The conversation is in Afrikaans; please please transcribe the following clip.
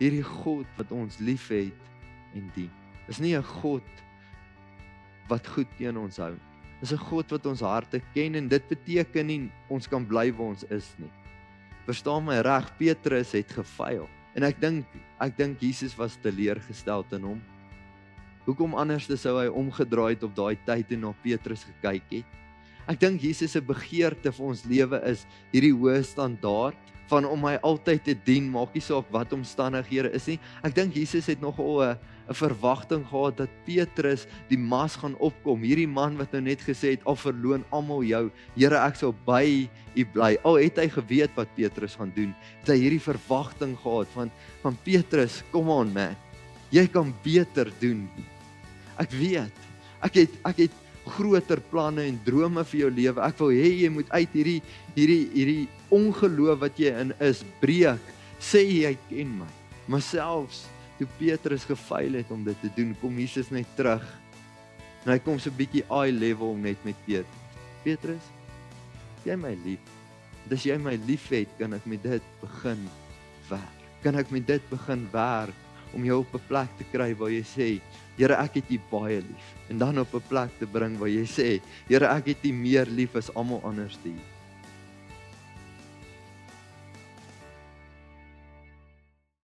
hierdie God wat ons liefhet en dien. Is nie 'n God wat goed teen ons hou. Is 'n God wat ons harte ken en dit beteken nie ons kan bly waar ons is nie. Verstaan my reg, Petrus het gefaal. En ek dink Jesus was teleurgestel in hom. Hoekom anders sou hy omgedraai het op daai tyd en na Petrus gekyk het? Ek dink Jesus se begeerte vir ons lewe is hierdie hoë standaard van om hy altyd te dien, maak nie saak wat omstandighede is nie. Ek dink Jesus het nogal 'n verwagting gehad dat Petrus die mas gaan opkom. Hierdie man wat nou net gesê het, al verloon almal jou, Here, ek sal by U bly. Al het hy geweet wat Petrus gaan doen, het hy hierdie verwagting gehad van Petrus, come on man, jy kan beter doen. Ek weet, ek het groter planne en drome vir jou lewe. Ek wil hê jy moet uit hierdie ongeloof wat jy in is, breek. Sê jy ken my. Maar selfs toe Petrus gefaal het om dit te doen, kom Jesus net terug. En hy kom so 'n bietjie eye level net met Petrus, jy my lief. As jy my liefhet, kan ek met dit begin werk. Kan ek met dit begin werk om jou op 'n plek te kry waar jy sê, Here, ek het U baie lief. En dan op 'n plek te bring waar jy sê, Here, ek het U meer lief as almal anders hier.